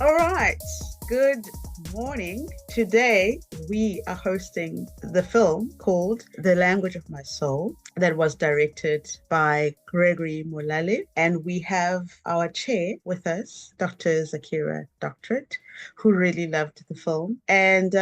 All right. Good morning. Today we are hosting the film called The Language of My Soul that was directed by Gregory Molale. And we have our chair with us, Dr. Zakira Doctorate, who really loved the film. And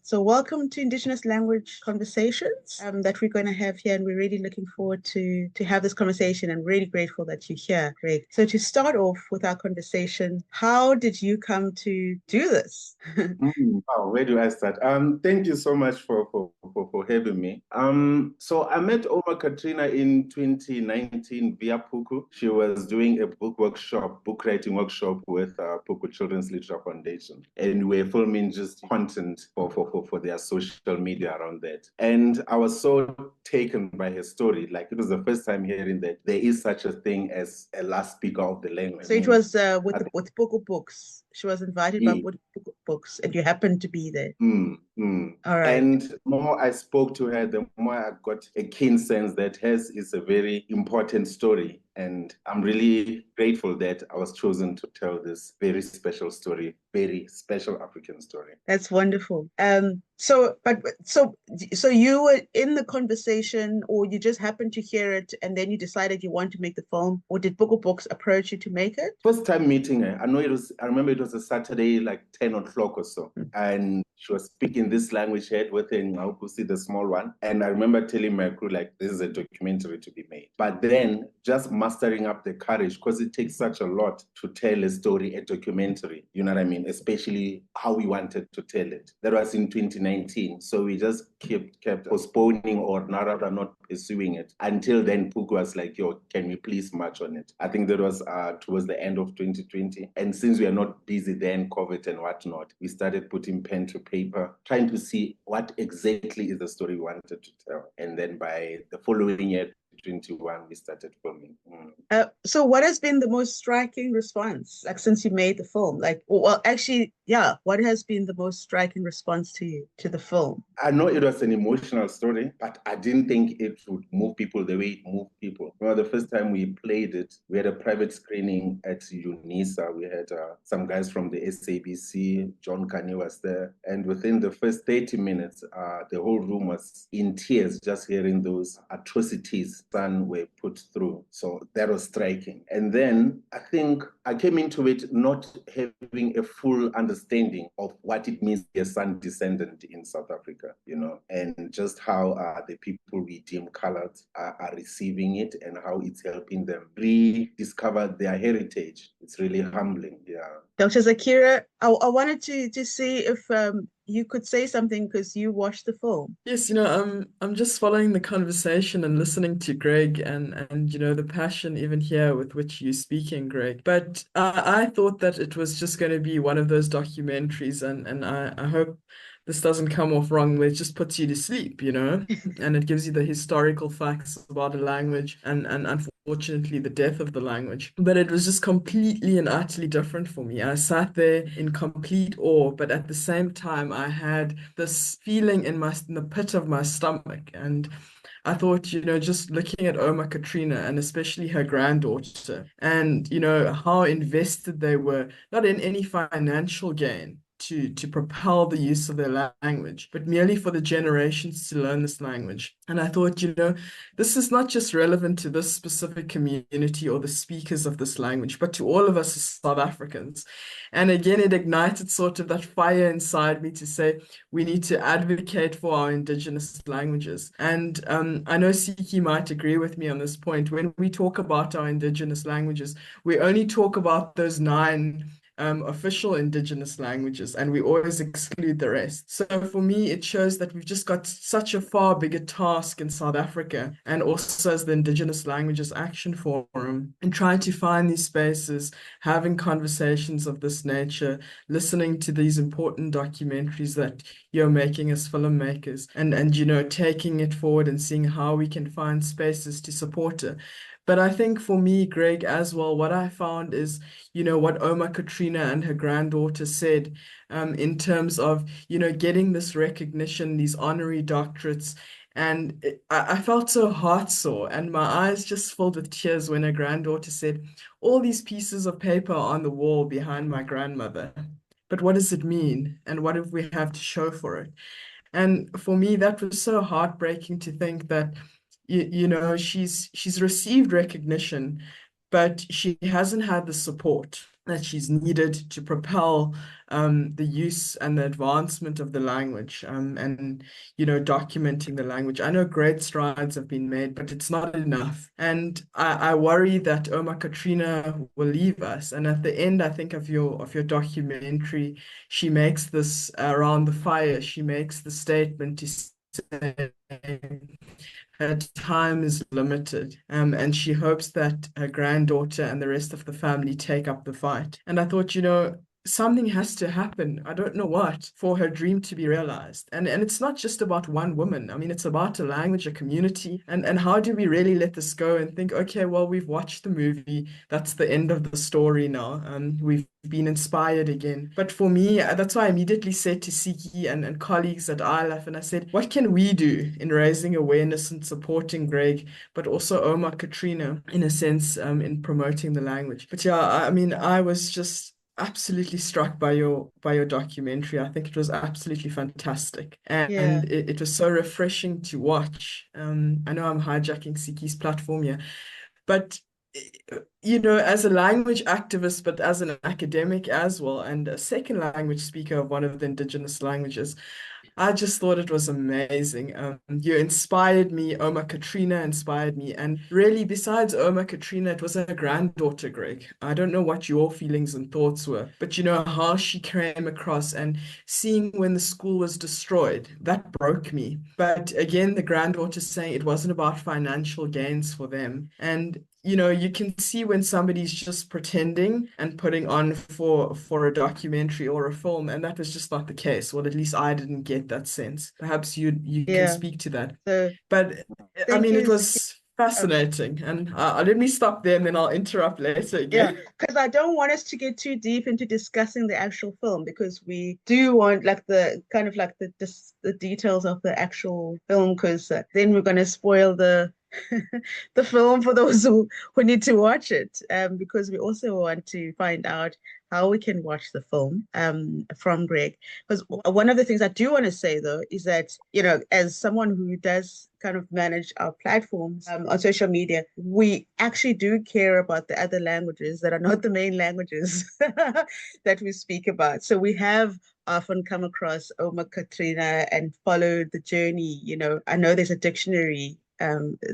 so welcome to Indigenous Language Conversations that we're going to have here. And we're really looking forward to have this conversation and really grateful that you're here, Greg. So to start off with our conversation, how did you come to do this? Wow, where do I start? Thank you so much for having me. So I met Ouma Katrina in 2019 via Puku. She was doing a book writing workshop with Puku Children's Literature Foundation, and we're filming just content for their social media around that. And I was so taken by her story. Like, it was the first time hearing that there is such a thing as a last speaker of the language. So it was with Poco Books. She was invited by Poco Books, and you happened to be there. All right. And more I spoke to her, the more I got a keen sense that hers is a very important story. And I'm really grateful that I was chosen to tell this very special story, very special African story. That's wonderful. So you were in the conversation, or you just happened to hear it, and then you decided you want to make the film, or did Book Books approach you to make it? First time meeting her, I remember it was a Saturday, like 10 o'clock or so. And she was speaking this language head with her in Ngaukusi, the small one. And I remember telling my crew, like, this is a documentary to be made. But then just mastering up the courage, because it takes such a lot to tell a story, a documentary, you know what I mean? Especially how we wanted to tell it. That was in 2019. So we just kept postponing, or rather not pursuing it. Until then, Puku was like, yo, can we please march on it? I think that was towards the end of 2020. And since we are not busy then, COVID and whatnot, we started putting pen to paper, trying to see what exactly is the story we wanted to tell. And then by the following year, 21, we started filming. So what has been the most striking response, like, since you made the film? Like, well, actually, yeah, what has been the most striking response to the film? I know it was an emotional story, but I didn't think it would move people the way it moved people. Well, the first time we played it, we had a private screening at UNISA. We had some guys from the SABC, John Kanye was there. And within the first 30 minutes, the whole room was in tears just hearing those atrocities son were put through. So that was striking. And then I think I came into it not having a full understanding of what it means to be a San descendant in South Africa, you know, and just how the people we deem colored are receiving it, and how it's helping them rediscover their heritage. It's really humbling. Yeah. Dr. Zakira, I wanted to see if you could say something, because you watched the film. Yes, I'm just following the conversation and listening to Greg, and the passion even here with which you're speaking, Greg. But I thought that it was just going to be one of those documentaries, and I hope this doesn't come off wrong, where it just puts you to sleep, and it gives you the historical facts about a language, and unfortunately the death of the language. But it was just completely and utterly different for me. I sat there in complete awe, but at the same time I had this feeling in the pit of my stomach. And I thought, just looking at Ouma Katrina, and especially her granddaughter, and how invested they were, not in any financial gain, to propel the use of their language, but merely for the generations to learn this language. And I thought, this is not just relevant to this specific community or the speakers of this language, but to all of us as South Africans. And again, it ignited sort of that fire inside me to say, we need to advocate for our indigenous languages. And I know Siki might agree with me on this point. When we talk about our indigenous languages, we only talk about those 9 official indigenous languages, and we always exclude the rest. So for me, it shows that we've just got such a far bigger task in South Africa, and also as the Indigenous Languages Action Forum, in trying to find these spaces, having conversations of this nature, listening to these important documentaries that you're making as filmmakers, and taking it forward and seeing how we can find spaces to support it. But I think for me, Greg, as well, what I found is, what Ouma Katrina and her granddaughter said, in terms of, getting this recognition, these honorary doctorates, And I felt so heartsore, and my eyes just filled with tears when her granddaughter said, "All these pieces of paper are on the wall behind my grandmother. But what does it mean? And what do we have to show for it?" And for me, that was so heartbreaking to think that, you know, she's received recognition, but she hasn't had the support that she's needed to propel the use and the advancement of the language, and, you know, documenting the language. I know great strides have been made, but it's not enough. And I worry that Ouma Katrina will leave us. And at the end, I think of your documentary, she makes this around the fire, she makes the statement to say her time is limited, and she hopes that her granddaughter and the rest of the family take up the fight. And I thought, you know, something has to happen. I don't know what, for her dream to be realized. And it's not just about one woman. I mean, it's about a language, a community. And how do we really let this go and think, okay, well, we've watched the movie. That's the end of the story now. We've been inspired again. But for me, that's why I immediately said to Siki and colleagues at ILAF, and I said, what can we do in raising awareness and supporting Greg, but also Ouma Katrina, in a sense, in promoting the language? But yeah, I mean, I was just absolutely struck by your documentary. I think it was absolutely fantastic, Yeah. and it was so refreshing to watch. I know I'm hijacking Siki's platform here, but you know, as a language activist, but as an academic as well, and a second language speaker of one of the indigenous languages, I just thought it was amazing. You inspired me. Ouma Katrina inspired me. And really, besides Ouma Katrina, it was her granddaughter, Greg. I don't know what your feelings and thoughts were, but you know how she came across, and seeing when the school was destroyed, that broke me. But again, the granddaughter saying it wasn't about financial gains for them. And you know, you can see when somebody's just pretending and putting on for a documentary or a film, and that was just not the case. Well, at least I didn't get that sense. Perhaps you can Yeah. speak to that. So But I thank mean, you, it Zaki. was fascinating. And let me stop there, and then I'll interrupt later Yeah, again. because I don't want us to get too deep into discussing the actual film, because we do want like the kind of like the details of the actual film, because then we're going to spoil the the film for those who need to watch it, because we also want to find out how we can watch the film from Greg. Because one of the things I do want to say though is that, you know, as someone who does kind of manage our platforms on social media, we actually do care about the other languages that are not the main languages that we speak about. So we have often come across Ouma Katrina and followed the journey. You know, I know there's a dictionary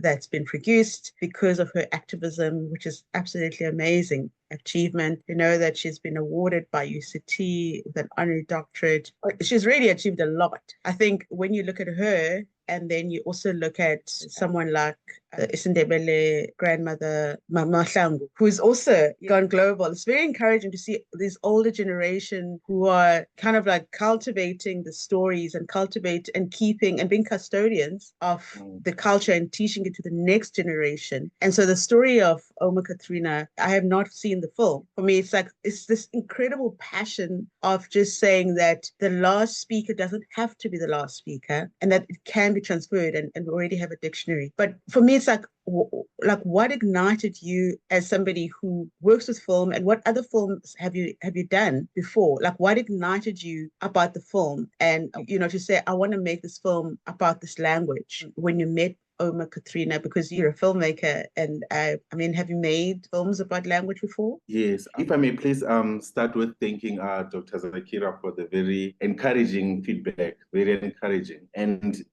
that's been produced because of her activism, which is absolutely amazing achievement. You know that she's been awarded by UCT with an honorary doctorate. She's really achieved a lot. I think when you look at her, and then you also look at someone like the Isindebele grandmother, Mama Hlangu, who's also gone global. It's very encouraging to see this older generation who are kind of like cultivating the stories and cultivate and keeping and being custodians of the culture and teaching it to the next generation. And so the story of Ouma Katrina, I have not seen the film. For me, it's like, it's this incredible passion of just saying that the last speaker doesn't have to be the last speaker, and that it can be transferred, and we already have a dictionary. But for me, it's like what ignited you as somebody who works with film, and what other films have you done before? Like, what ignited you about the film, and you know, to say, I want to make this film about this language, when you met Ouma Katrina, because you're a filmmaker, and I mean, have you made films about language before? Yes, if I may please start with thanking Dr. Zakira for the very encouraging feedback, very encouraging. And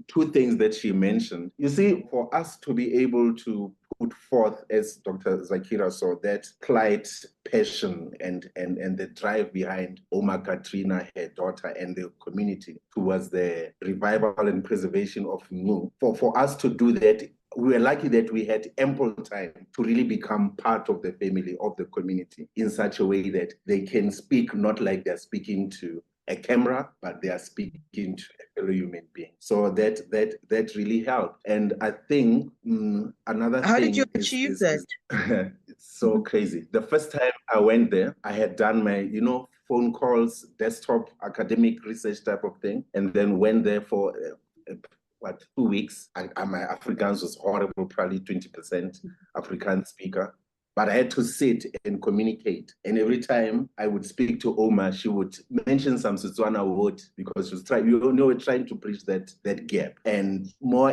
two things that she mentioned. You see, for us to be able to put forth, as Dr. Zakira saw, that plight, passion, and the drive behind Ouma Katrina, her daughter, and the community towards the revival and preservation of Ngu. For us to do that, we were lucky that we had ample time to really become part of the family, of the community, in such a way that they can speak not like they're speaking to a camera, but they are speaking to a fellow human being. So that really helped. And I think another How thing did you achieve that? it's so crazy. The first time I went there, I had done my, phone calls, desktop, academic research type of thing, and then went there for 2 weeks. My Afrikaans was horrible, probably 20% Afrikaans speaker. But I had to sit and communicate. And every time I would speak to Ouma, she would mention some Setswana word because she was trying to bridge that gap. And more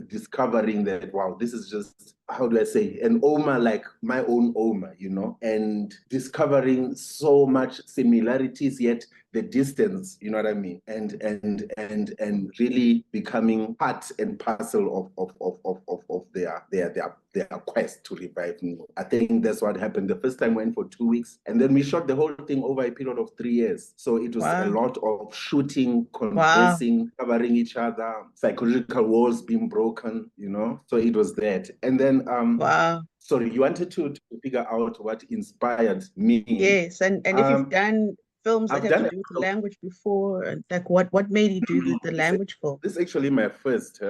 discovering that, wow, this is just, how do I say, an Ouma like my own Ouma, and discovering so much similarities, yet the distance, you know what I mean, and really becoming part and parcel of their quest to revive me. I think that's what happened. The first time went for 2 weeks, and then we shot the whole thing over a period of 3 years. So it was a lot of shooting, conversing, covering each other, psychological walls being broken, So it was that. And then sorry, you wanted to figure out what inspired me. Yes, and if you've done films that have to do with the language before, and like what made you do the language film? This is actually my first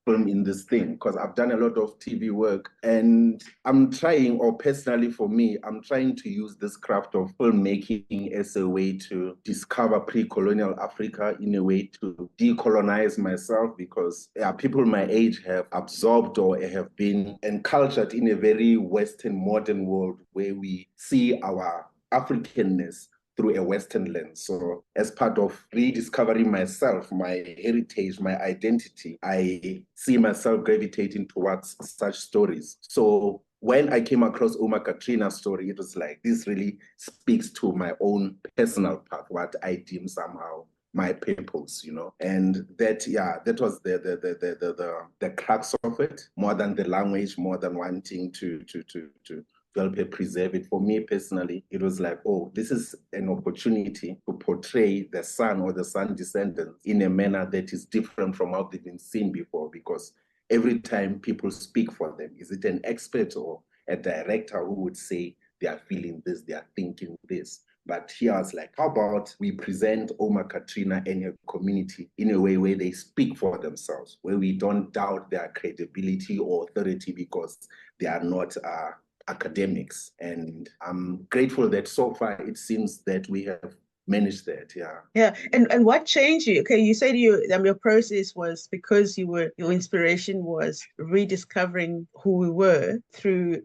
film in this thing, because I've done a lot of TV work, and I'm trying, or personally for me, I'm trying to use this craft of filmmaking as a way to discover pre-colonial Africa, in a way to decolonize myself, because people my age have absorbed or have been encultured in a very Western modern world where we see our Africanness through a Western lens. So as part of rediscovering myself, my heritage, my identity, I see myself gravitating towards such stories. So when I came across Ouma Katrina's story, it was like, this really speaks to my own personal path, what I deem somehow my purpose, and that was the crux of it, more than the language, more than wanting to help preserve it. For me personally, it was like, oh, this is an opportunity to portray the son or the son descendants in a manner that is different from how they've been seen before, because every time people speak for them, is it an expert or a director who would say they are feeling this, they are thinking this? But here I was like, how about we present Ouma Katrina and her community in a way where they speak for themselves, where we don't doubt their credibility or authority because they are not academics. And I'm grateful that so far it seems that we have managed that. Yeah. And what changed you? Okay, you said your process was because your inspiration was rediscovering who we were through,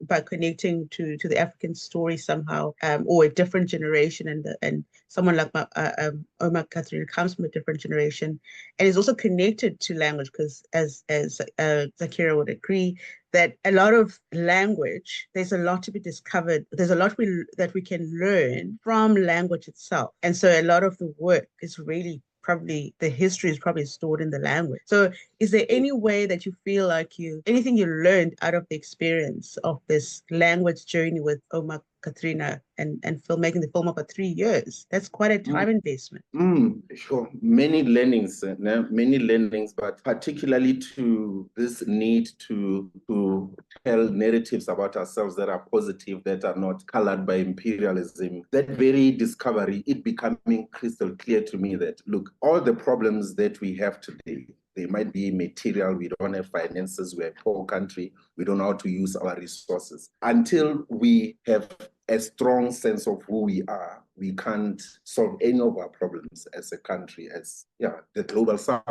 by connecting to the African story somehow, or a different generation, and someone like Ouma Katrina comes from a different generation and is also connected to language, because as Zakira would agree, that a lot of language, there's a lot to be discovered. There's a lot that we can learn from language itself. And so a lot of the work is really probably, the history is probably stored in the language. So is there any way that you feel like anything you learned out of the experience of this language journey with Ouma Katrina and filmmaking the film over 3 years? That's quite a time investment. Sure. Many learnings, but particularly to this need to tell narratives about ourselves that are positive, that are not colored by imperialism. That very discovery, it becoming crystal clear to me that, look, all the problems that we have today, they might be material. We don't have finances. We're a poor country. We don't know how to use our resources. Until we have a strong sense of who we are, we can't solve any of our problems as a country, as the global south,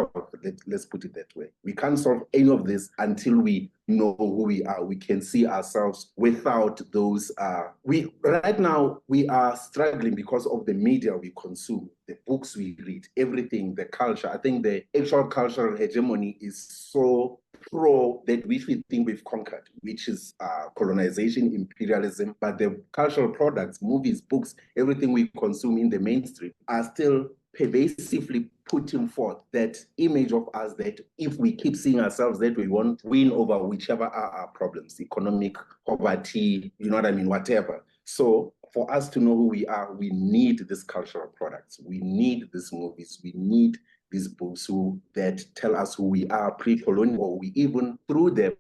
let's put it that way. We can't solve any of this until we know who we are. We can see ourselves without those. Right now, we are struggling because of the media we consume, the books we read, everything, the culture. I think the actual cultural hegemony is so pro that which we think we've conquered, which is colonization, imperialism, but the cultural products, movies, books, everything we consume in the mainstream are still pervasively putting forth that image of us that if we keep seeing ourselves that we won't win over whichever are our problems, economic, poverty, whatever. So for us to know who we are, we need these cultural products. We need these movies. We need these books that tell us who we are pre-colonial, or we even through them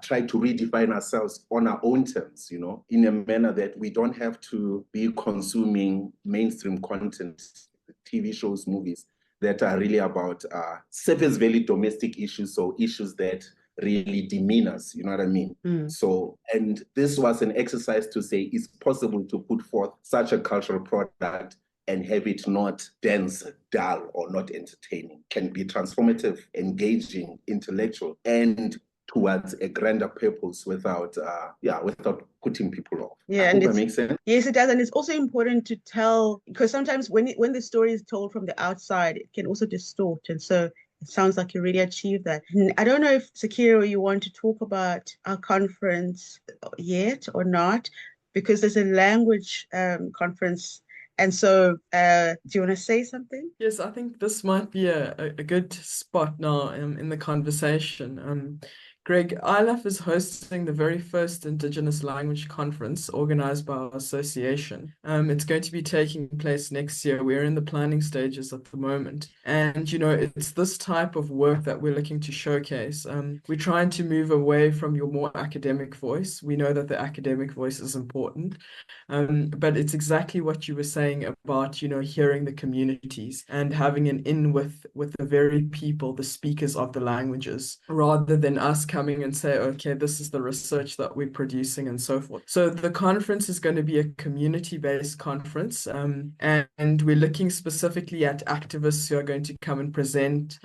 try to redefine ourselves on our own terms, in a manner that we don't have to be consuming mainstream content, TV shows, movies that are really about surface value domestic issues, or issues that really demean us, you know what I mean? So, and this was an exercise to say it's possible to put forth such a cultural product and have it not dense, dull, or not entertaining. Can be transformative, engaging, intellectual, and towards a grander purpose without putting people off. Yeah, I and hope that makes sense. yes, it does, and it's also important to tell, because sometimes when the story is told from the outside, it can also distort, and so it sounds like you really achieved that. I don't know if Sakira, you want to talk about our conference yet or not, because there's a language conference. And so, do you want to say something? Yes, I think this might be a good spot now in the conversation. Greg, ILAF is hosting the very first Indigenous Language Conference organized by our association. It's going to be taking place next year. We're in the planning stages at the moment. And, it's this type of work that we're looking to showcase. We're trying to move away from your more academic voice. We know that the academic voice is important. But it's exactly what you were saying about, hearing the communities and having an in with the very people, the speakers of the languages, rather than us coming and say, okay, this is the research that we're producing and so forth. So the conference is going to be a community-based conference, and we're looking specifically at activists who are going to come and present,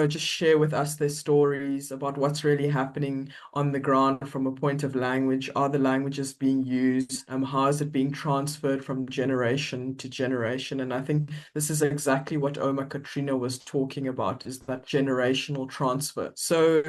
just share with us their stories about what's really happening on the ground from a point of language. Are the languages being used? How is it being transferred from generation to generation? And I think this is exactly what Ouma Katrina was talking about, is that generational transfer. So,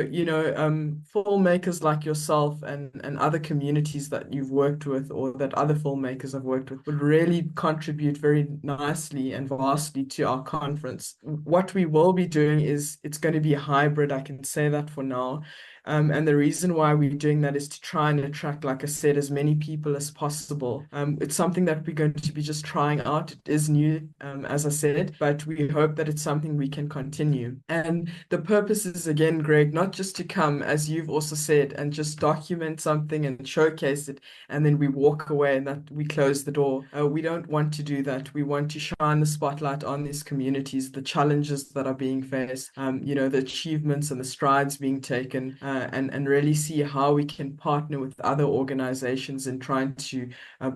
filmmakers like yourself and other communities that you've worked with or that other filmmakers have worked with would really contribute very nicely and vastly to our conference. What we will be doing is it's going to be a hybrid, I can say that for now. And the reason why we're doing that is to try and attract, like I said, as many people as possible. It's something that we're going to be just trying out. It is new, as I said, but we hope that it's something we can continue. And the purpose is, again, Greg, not just to come, as you've also said, and just document something and showcase it, and then we walk away and that we close the door. We don't want to do that. We want to shine the spotlight on these communities, the challenges that are being faced, the achievements and the strides being taken, and really see how we can partner with other organizations in trying to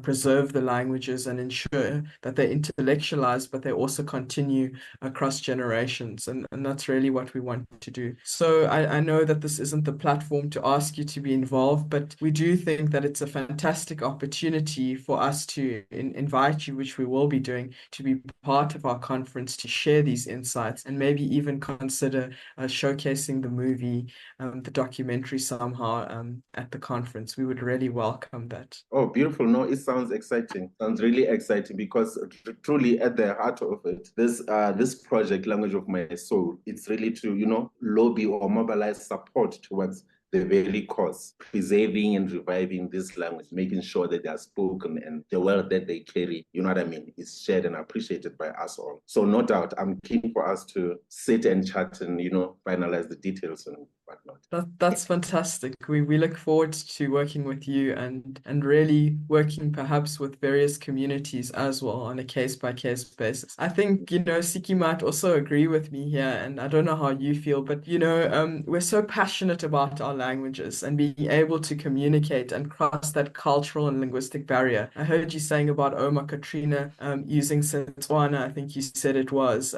preserve the languages and ensure that they're intellectualized, but they also continue across generations. And that's really what we want to do. So I know that this isn't the platform to ask you to be involved, but we do think that it's a fantastic opportunity for us to invite you, which we will be doing, to be part of our conference, to share these insights and maybe even consider showcasing the movie, the documentary somehow at the conference. We would really welcome that. Oh, beautiful. No, it sounds exciting. Sounds really exciting because truly at the heart of it, this project, Language of My Soul, it's really to, lobby or mobilize support towards the very cause, preserving and reviving this language, making sure that they are spoken and the word that they carry, you know what I mean, is shared and appreciated by us all. So no doubt, I'm keen for us to sit and chat and, finalize the details and whatnot. That's fantastic. We look forward to working with you and really working perhaps with various communities as well on a case-by-case basis. I think, Siki might also agree with me here, and I don't know how you feel, but, we're so passionate about our languages and being able to communicate and cross that cultural and linguistic barrier. I heard you saying about Ouma Katrina using Setswana, I think you said it was,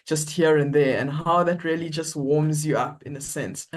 just here and there, and how that really just warms you up in a sense.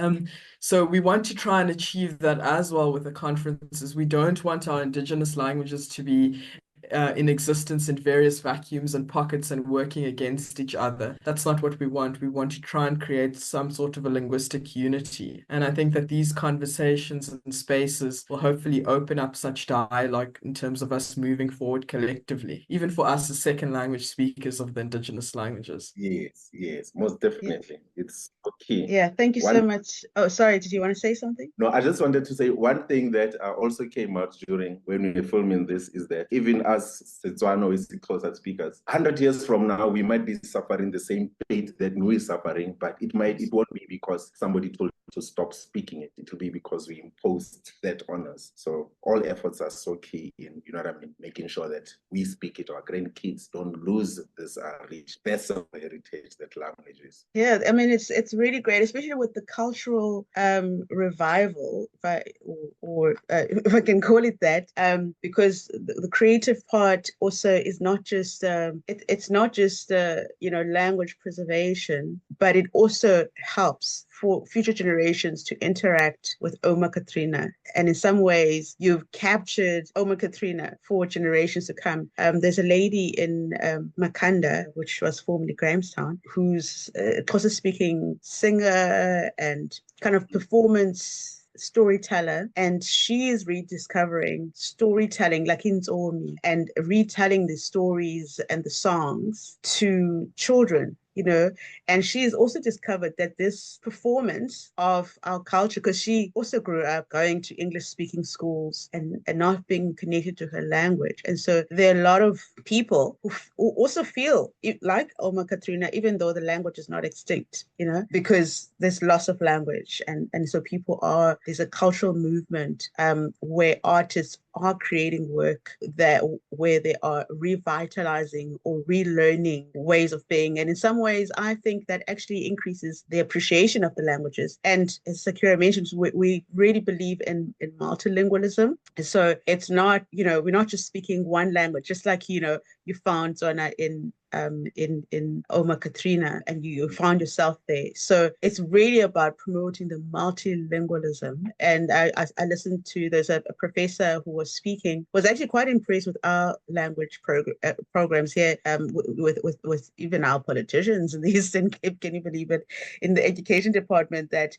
So we want to try and achieve that as well with the conferences. We don't want our Indigenous languages to be in existence in various vacuums and pockets and working against each other. That's not what we want. We want to try and create some sort of a linguistic unity. And I think that these conversations and spaces will hopefully open up such dialogue in terms of us moving forward collectively, even for us as second language speakers of the Indigenous languages. Yes, most definitely. It's okay. Yeah, thank you so much. Oh, sorry, did you want to say something? No, I just wanted to say one thing that also came out during when we were filming this is that even as Setswana is the closer speakers, 100 years from now, we might be suffering the same fate that we're suffering, but it won't be because somebody told to stop speaking it. It will be because we imposed that on us. So all efforts are so key in, you know what I mean, making sure that we speak it, our grandkids don't lose this rich best of heritage that language is. Yeah, I mean it's really great, especially with the cultural revival, if I can call it that, because the creative part also is not just it's not just language preservation, but it also helps for future generations to interact with Ouma Katrina. And in some ways, you've captured Ouma Katrina for generations to come. There's a lady in Makanda, which was formerly Grahamstown, who's a Xhosa-speaking singer and kind of performance storyteller, and she is rediscovering storytelling like in Zomi and retelling the stories and the songs to children, and she's also discovered that this performance of our culture, because she also grew up going to English speaking schools and not being connected to her language. And so there are a lot of people who also feel like Ouma Katrina, even though the language is not extinct, because there's loss of language. And so there's a cultural movement where artists are creating work where they are revitalizing or relearning ways of being. And in some ways, I think that actually increases the appreciation of the languages. And as Sakira mentioned, we really believe in multilingualism. So it's not, we're not just speaking one language, just like, you found Zona in Ouma Katrina and you found yourself there. So it's really about promoting the multilingualism. And I listened to, there's a professor who was speaking, was actually quite impressed with our language programs here, with even our politicians in the Eastern Cape, can you believe it, in the education department, that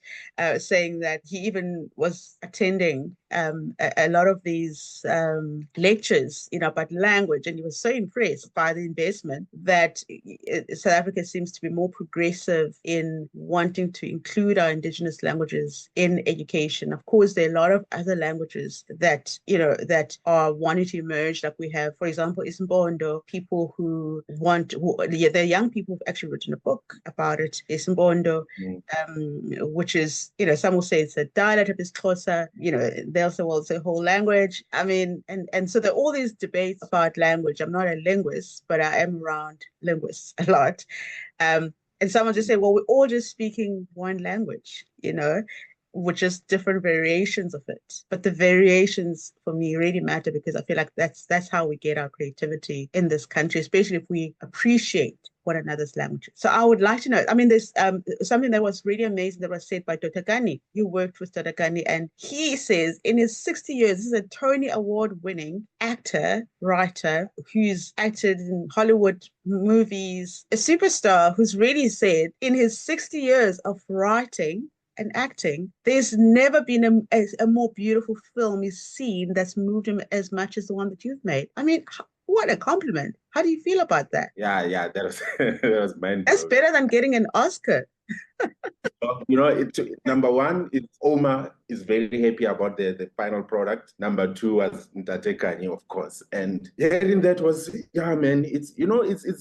saying that he even was attending a lot of these lectures, about language, and he was so impressed by the investment that South Africa seems to be more progressive in wanting to include our indigenous languages in education. Of course, there are a lot of other languages that are wanting to emerge. Like we have, for example, Ismbondo, people the young people have actually written a book about it, Ismbondo, which is, some will say it's a dialect of Xhosa, they also will say whole language. I mean, and so there are all these debates about language. I'm not a linguist, but I am around linguists a lot. And someone just say, well, we're all just speaking one language, which is different variations of it. But the variations for me really matter, because I feel like that's how we get our creativity in this country, especially if we appreciate one another's languages. So I would like to know, I mean, there's something that was really amazing that was said by Dr. Gani. You worked with Dr. Gani, and he says in his 60 years, this is a Tony Award-winning actor, writer, who's acted in Hollywood movies, a superstar who's really said in his 60 years of writing and acting, there's never been a more beautiful film he's seen that's moved him as much as the one that you've made. I mean, what a compliment. How do you feel about that? Yeah, that was that was mind-blowing. That's better than getting an Oscar. Number one, Ouma is very happy about the final product. Number two was Ntatekani, of course. And hearing that was, yeah, man, it's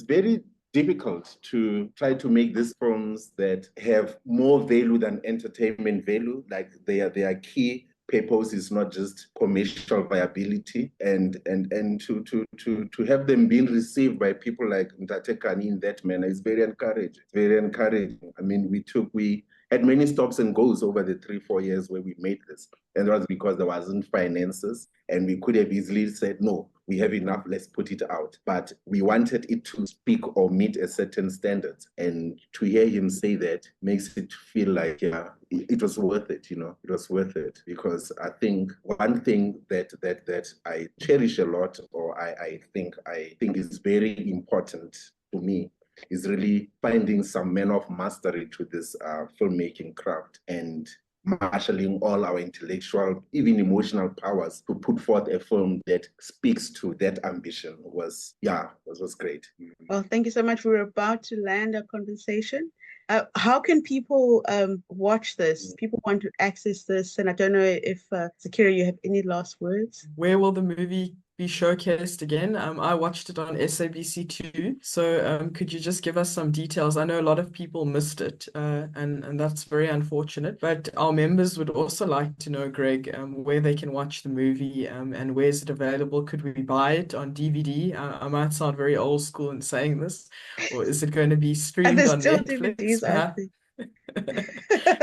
very difficult to try to make these films that have more value than entertainment value. Like their key purpose is not just commercial viability, and to have them being received by people like Ntatekani in that manner is very encouraging. It's very encouraging. I mean, we had many stops and goes over the 3-4 years where we made this. And that was because there wasn't finances, and we could have easily said, no, we have enough, let's put it out. But we wanted it to speak or meet a certain standard. And to hear him say that makes it feel like, yeah, it was worth it, it was worth it. Because I think one thing that I cherish a lot, or I think is very important to me, is really finding some man of mastery to this filmmaking craft and marshalling all our intellectual, even emotional powers to put forth a film that speaks to that ambition was great. Well, thank you so much. We're about to land our conversation. How can people watch this? People want to access this, and I don't know if Sakira, you have any last words? Where will the movie be showcased again? I watched it on SABC2. So could you just give us some details? I know a lot of people missed it, and that's very unfortunate. But our members would also like to know, Greg, where they can watch the movie, and where is it available? Could we buy it on DVD? I might sound very old school in saying this, or is it going to be And streamed there's on still Netflix? DVDs, I Perhaps, think.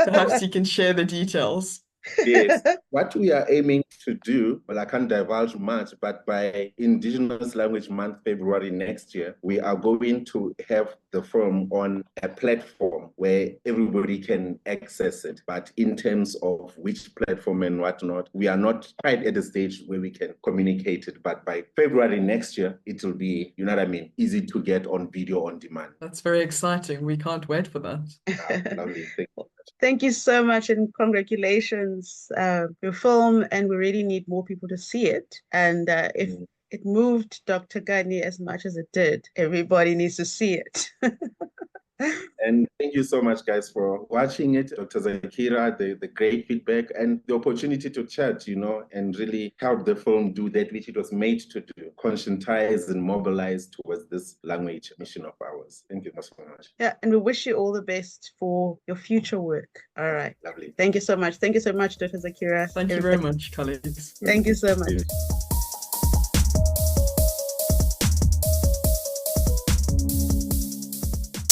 perhaps you can share the details. Yes, what we are aiming to do, well, I can't divulge much, but by Indigenous Language Month, February next year, we are going to have the film on a platform where everybody can access it. But in terms of which platform and whatnot, we are not quite at the stage where we can communicate it. But by February next year, it will be, you know what I mean, easy to get on video on demand. That's very exciting. We can't wait for that. Lovely. Thank you. Thank you so much and congratulations, your film, and we really need more people to see it. And if it moved Dr. Gani as much as it did, everybody needs to see it. And thank you so much, guys, for watching it. Dr. Zakira, the great feedback and the opportunity to chat, you know, and really help the film do that which it was made to do, conscientize and mobilize towards this language mission of ours. Thank you so much. Yeah, and we wish you all the best for your future work. All right. Lovely. Thank you so much. Thank you so much, Dr. Zakira. Thank you very much, colleagues. Thank you so much.